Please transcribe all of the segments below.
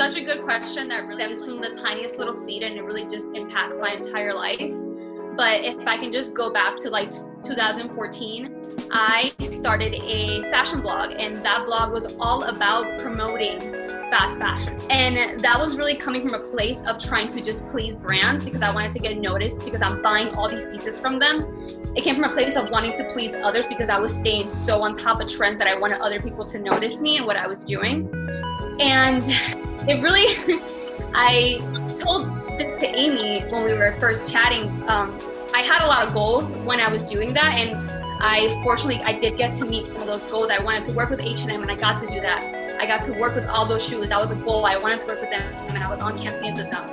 such a good question that really stems from the tiniest little seed and it really just impacts my entire life. But if I can just go back to like 2014, I started a fashion blog, and that blog was all about promoting fast fashion. And that was really coming from a place of trying to just please brands because I wanted to get noticed because I'm buying all these pieces from them. It came from a place of wanting to please others because I was staying so on top of trends that I wanted other people to notice me and what I was doing. And it really, I told this to Amy when we were first chatting, I had a lot of goals when I was doing that, and I did get to meet one of those goals. I wanted to work with H&M, and I got to do that. I got to work with Aldo Shoes. That was a goal. I wanted to work with them, and I was on campaigns with them.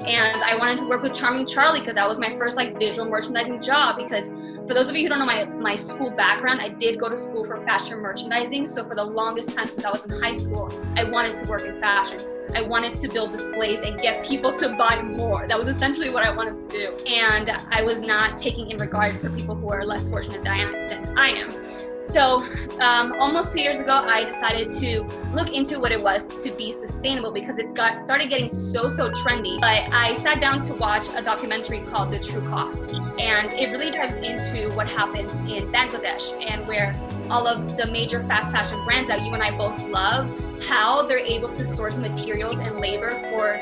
And I wanted to work with Charming Charlie because that was my first like visual merchandising job. Because for those of you who don't know my school background, I did go to school for fashion merchandising. So for the longest time since I was in high school, I wanted to work in fashion. I wanted to build displays and get people to buy more. That was essentially what I wanted to do. And I was not taking in regard for people who are less fortunate than I am. So almost 2 years ago, I decided to look into what it was to be sustainable because it started getting so trendy. But I sat down to watch a documentary called The True Cost. And it really dives into what happens in Bangladesh and where all of the major fast fashion brands that you and I both love, how they're able to source materials and labor for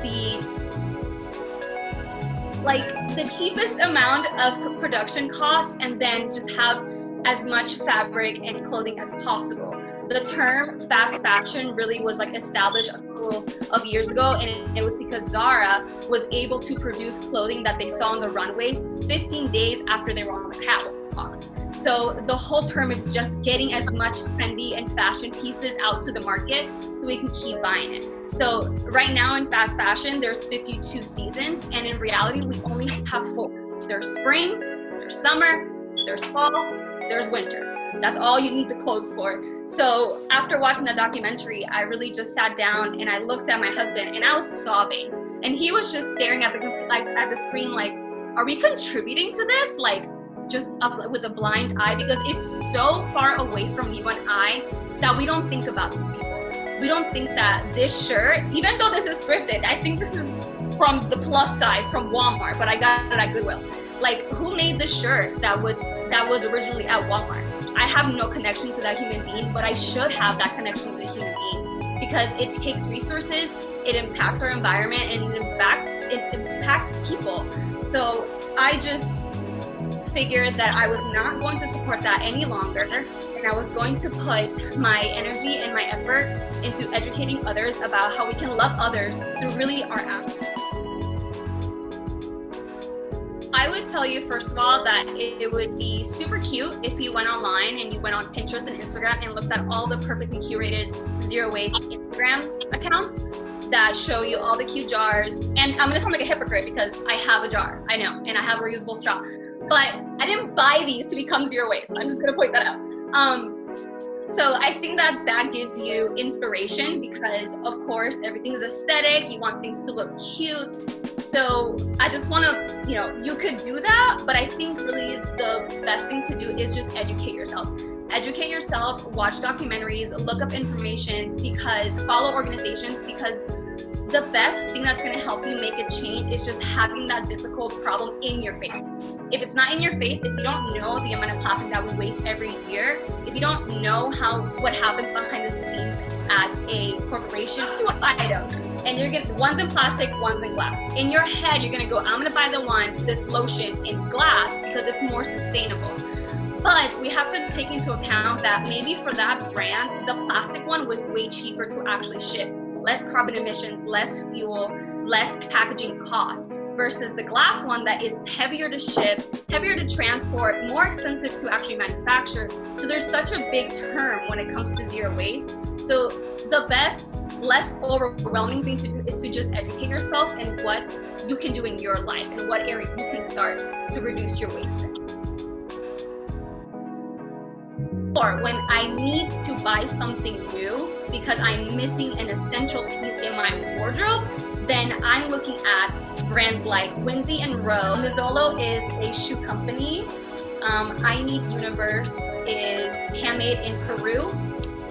the cheapest amount of production costs and then just have as much fabric and clothing as possible. The term fast fashion really was like established a couple of years ago, and it was because Zara was able to produce clothing that they saw on the runways 15 days after they were on the catwalks. So the whole term is just getting as much trendy and fashion pieces out to the market so we can keep buying it. So right now in fast fashion, there's 52 seasons, and in reality, we only have 4. There's spring, there's summer, there's fall, there's winter. That's all you need the clothes for. So after watching that documentary, I really just sat down and I looked at my husband and I was sobbing. And he was just staring at the screen like, are we contributing to this? Like just up with a blind eye, because it's so far away from you and I that we don't think about these people. We don't think that this shirt, even though this is thrifted, I think this is from the plus size from Walmart, but I got it at Goodwill. Like, who made the shirt that was originally at Walmart? I have no connection to that human being, but I should have that connection with a human being because it takes resources, it impacts our environment, and it impacts people. So I just figured that I was not going to support that any longer, and I was going to put my energy and my effort into educating others about how we can love others through really our actions. I would tell you, first of all, that it would be super cute if you went online and you went on Pinterest and Instagram and looked at all the perfectly curated zero waste Instagram accounts that show you all the cute jars. And I'm gonna sound like a hypocrite because I have a jar, I know, and I have a reusable straw. But I didn't buy these to become zero waste. I'm just gonna point that out. So I think that gives you inspiration because, of course, everything is aesthetic. You want things to look cute. So I just want to, you could do that, but I think really the best thing to do is just educate yourself. Educate yourself, watch documentaries, look up information, follow organizations, because the best thing that's going to help you make a change is just having that difficult problem in your face. If it's not in your face, if you don't know the amount of plastic that we waste every year, if you don't know what happens behind the scenes at a corporation, 2 items, and you're getting one's in plastic, one's in glass. In your head, you're going to go, I'm going to buy this lotion in glass because it's more sustainable. But we have to take into account that maybe for that brand, the plastic one was way cheaper to actually ship. Less carbon emissions, less fuel, less packaging costs, versus the glass one that is heavier to ship, heavier to transport, more expensive to actually manufacture. So there's such a big term when it comes to zero waste. So the best, less overwhelming thing to do is to just educate yourself in what you can do in your life and what area you can start to reduce your waste. Or when I need to buy something new because I'm missing an essential piece in my wardrobe, then I'm looking at brands like Whimsy and Row. Nizzolo is a shoe company. I Need Universe is handmade in Peru.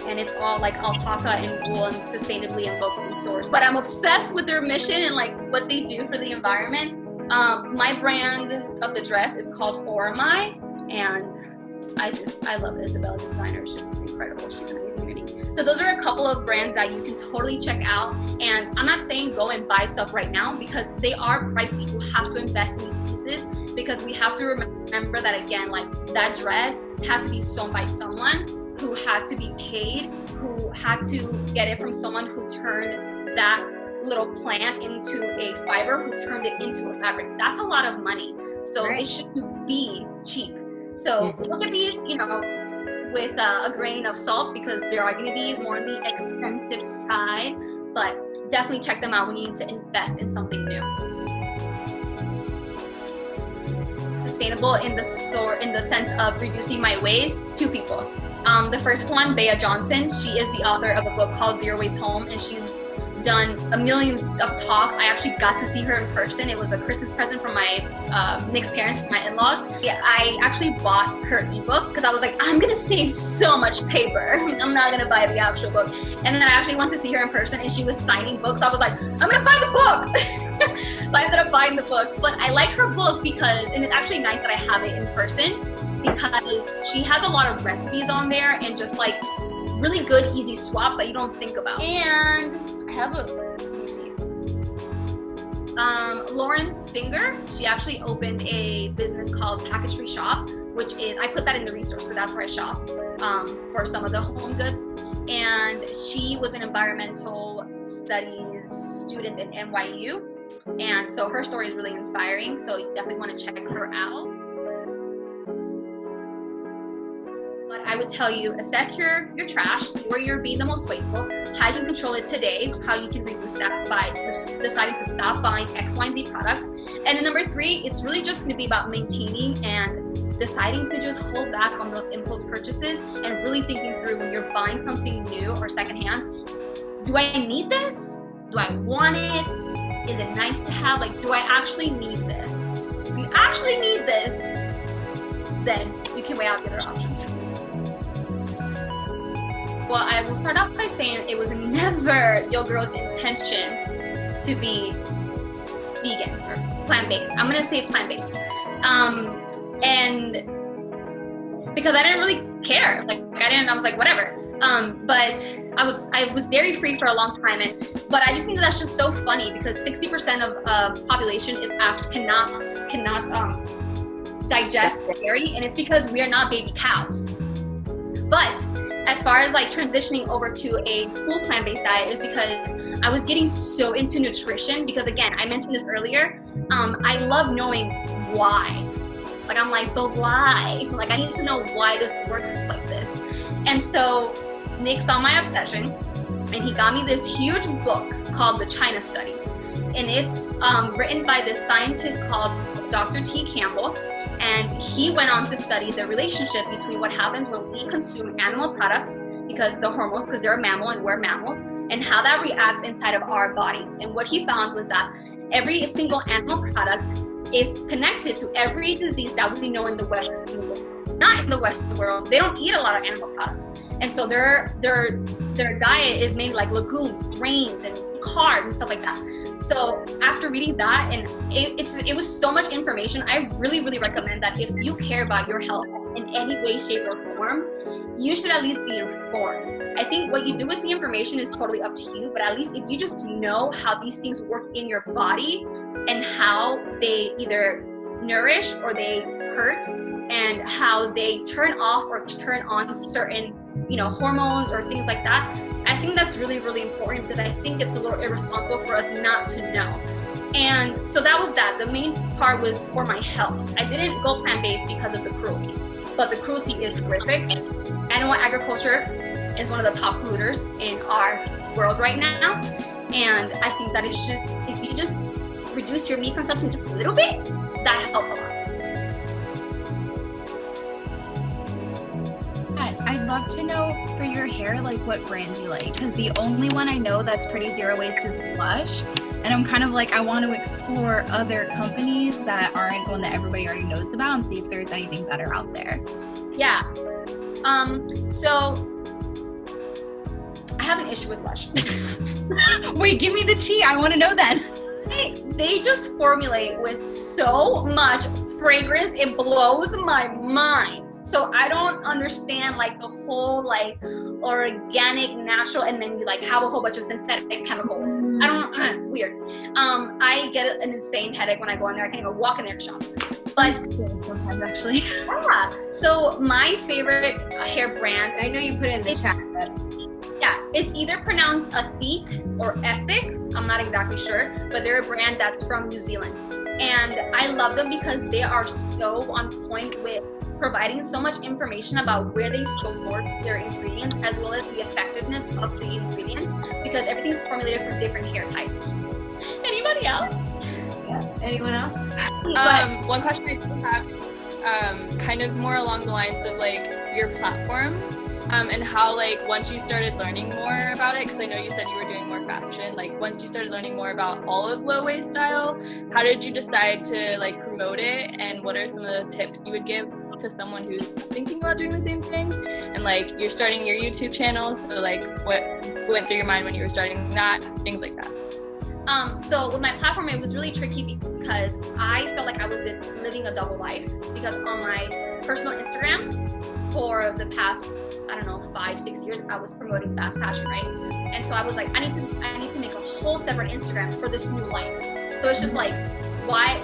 and it's all like alpaca and wool and sustainably and locally sourced. But I'm obsessed with their mission and like what they do for the environment. My brand of the dress is called Ormai, and I love Isabella's designer. It's just incredible. She's an amazing beauty. So those are a couple of brands that you can totally check out. And I'm not saying go and buy stuff right now because they are pricey. You have to invest in these pieces because we have to remember that, again, like that dress had to be sewn by someone who had to be paid, who had to get it from someone who turned that little plant into a fiber, who turned it into a fabric. That's a lot of money. So It shouldn't be cheap. So look at these, with a grain of salt because they are going to be more on the expensive side, but definitely check them out when you need to invest in something new. Sustainable in the sense of reducing my waste, 2 people. The first one, Bea Johnson, she is the author of a book called Zero Waste Home, and she's done a million of talks. I actually got to see her in person. It was a Christmas present from my Nick's parents, my in-laws. Yeah, I actually bought her ebook because I was like, I'm gonna save so much paper. I'm not gonna buy the actual book. And then I actually went to see her in person and she was signing books. I was like, I'm gonna buy the book. So I ended up buying the book. But I like her book because, and it's actually nice that I have it in person because she has a lot of recipes on there and just like really good, easy swaps that you don't think about. And I have let me see. Lauren Singer, she actually opened a business called Package Free Shop, which is, I put that in the resource because that's where I shop for some of the home goods. And she was an environmental studies student at NYU. And so her story is really inspiring. So you definitely want to check her out. But I would tell you, assess your trash, see where you're being the most wasteful, how you can control it today, how you can reduce that by deciding to stop buying X, Y, and Z products. And then number 3, it's really just going to be about maintaining and deciding to just hold back on those impulse purchases and really thinking through when you're buying something new or secondhand. Do I need this? Do I want it? Is it nice to have? Like, do I actually need this? If you actually need this, then you can weigh out the other options. Well, I will start off by saying it was never your girl's intention to be vegan or plant-based. I'm gonna say plant-based. And because I didn't really care. I was like, whatever. But I was dairy-free for a long time, but I just think that's just so funny because 60% of population is cannot digest dairy, and it's because we are not baby cows. But as far as like transitioning over to a full plant-based diet is because I was getting so into nutrition because, again, I mentioned this earlier, I love knowing why. Like, I'm like, but why? Like, I need to know why this works like this. And so Nick saw my obsession and he got me this huge book called The China Study. And it's written by this scientist called Dr. T. Campbell. And he went on to study the relationship between what happens when we consume animal products, because the hormones, because they're a mammal and we're mammals, and how that reacts inside of our bodies. And what he found was that every single animal product is connected to every disease that we know in the Western world. Not in the Western world, they don't eat a lot of animal products. And so their diet is made like legumes, grains, and carbs and stuff like that. So after reading that, and it was so much information, I really, really recommend that if you care about your health in any way, shape, or form, you should at least be informed. I think what you do with the information is totally up to you, but at least if you just know how these things work in your body and how they either nourish or they hurt, and how they turn off or turn on certain, hormones or things like that, I think that's really, really important because I think it's a little irresponsible for us not to know. And so that was that. The main part was for my health. I didn't go plant-based because of the cruelty, but the cruelty is horrific. Animal agriculture is one of the top polluters in our world right now. And I think that it's just, if you just reduce your meat consumption just a little bit, that helps a lot. I'd love to know for your hair, like what brands you like, because the only one I know that's pretty zero waste is Lush. And I'm kind of like, I want to explore other companies that aren't one that everybody already knows about and see if there's anything better out there. Yeah. So have an issue with Lush. Wait, give me the tea. I want to know then. They just formulate with so much fragrance, it blows my mind. So I don't understand like the whole like organic, natural, and then you like have a whole bunch of synthetic chemicals. I don't weird. I get an insane headache when I go in there. I can't even walk in there to shop. But sometimes actually. Yeah. So my favorite hair brand, I know you put it in the chat, but yeah, it's either pronounced Ethique or Ethic. I'm not exactly sure, but they're a brand that's from New Zealand. And I love them because they are so on point with providing so much information about where they source their ingredients, as well as the effectiveness of the ingredients, because everything's formulated for different hair types. Anybody else? yeah. Anyone else? One question I do have is kind of more along the lines of like your platform. And how like once you started learning more about it, because I know you said you were doing more fashion, like once you started learning more about all of low waist style, how did you decide to like promote it, and what are some of the tips you would give to someone who's thinking about doing the same thing? And like you're starting your YouTube channel, so like what went through your mind when you were starting that, things like that? So with my platform, it was really tricky because I felt like I was living a double life, because on my personal Instagram for the past, I don't know, 5-6 years, I was promoting fast fashion, right? And so I was like, I need to make a whole separate Instagram for this new life. So it's just like, why?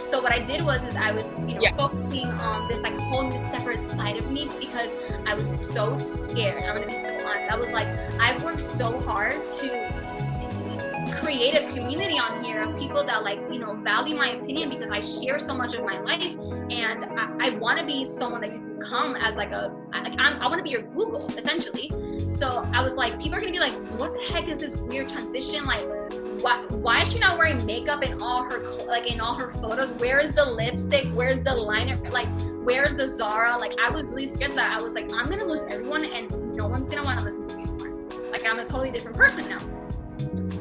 So what I did was I was, focusing on this like whole new separate side of me, because I was so scared. I'm gonna be so honest. I was like, I've worked so hard to create a community on here of people that like, value my opinion, because I share so much of my life, and I want to be someone that you can come as like I want to be your Google essentially. So I was like, people are gonna be like, what the heck is this weird transition? Like, why is she not wearing makeup in all her photos? Where is the lipstick? Where's the liner? Like, where's the Zara? Like, I was really scared that I was like, I'm gonna lose everyone, and no one's gonna want to listen to me anymore. Like, I'm a totally different person now.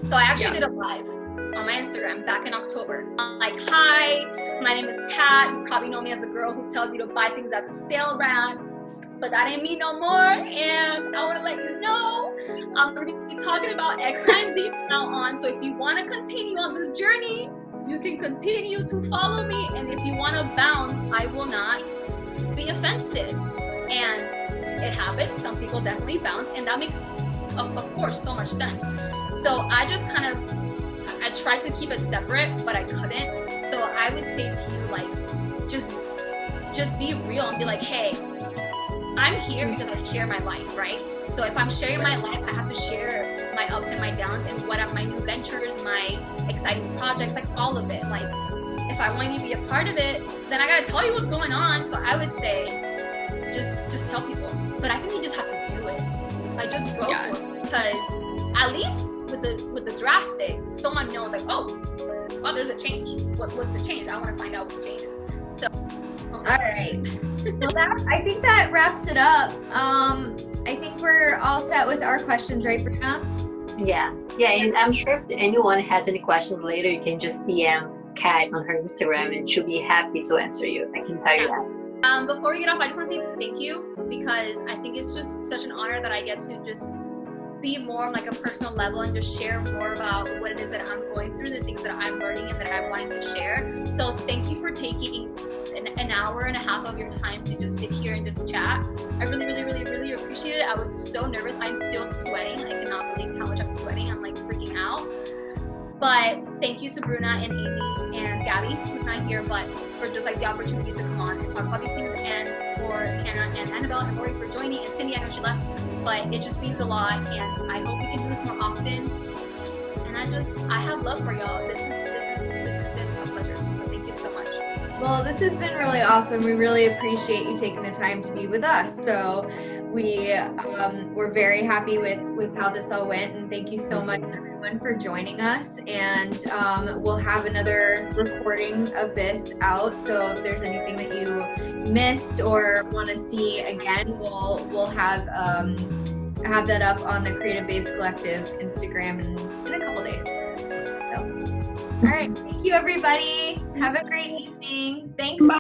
So I actually did a live on my Instagram back in October. I'm like, hi, my name is Kat. You probably know me as a girl who tells you to buy things at the sale brand, but that ain't me no more. And I want to let you know I'm going to be talking about X, Y, and Z from now on. So if you want to continue on this journey, you can continue to follow me. And if you want to bounce, I will not be offended. And it happens. Some people definitely bounce, and that makes, of course, so much sense. So I just I tried to keep it separate, but I couldn't. So I would say to you, like, just be real and be like, hey, I'm here because I share my life, right? So if I'm sharing my life, I have to share my ups and my downs, and what are my new ventures, my exciting projects, like all of it. Like, if I want you to be a part of it, then I gotta tell you what's going on. So I would say, just tell people. But I think you just have to do it. Like, just go for it, because at least with the drastic, someone knows like, oh, there's a change. What's the change? I want to find out what the change is. So, all right. Well, I think that wraps it up. I think we're all set with our questions, right, Bruna? Yeah, and I'm sure if anyone has any questions later, you can just DM Kat on her Instagram, and she'll be happy to answer you. I can tell you that. Before we get off, I just want to say thank you, because I think it's just such an honor that I get to just be more on like a personal level and just share more about what it is that I'm going through, the things that I'm learning and that I'm wanting to share. So thank you for taking an hour and a half of your time to just sit here and just chat. I really, really, really, really appreciate it. I was so nervous. I'm still sweating. I cannot believe how much I'm sweating. I'm like freaking out. But thank you to Bruna and Amy and Gabby, who's not here, but for just like the opportunity to come on and talk about these things, and for Hannah and Annabelle and Lori for joining, and Cindy, I know she left, but it just means a lot, and I hope we can do this more often. And I have love for y'all. This has been a pleasure. So thank you so much. Well, this has been really awesome. We really appreciate you taking the time to be with us. So we're very happy with how this all went, and thank you so much everyone for joining us. And we'll have another recording of this out, so if there's anything that you missed or want to see again, we'll have that up on the Creative Babes Collective Instagram in a couple days. So, all right, thank you everybody. Have a great evening. Thanks.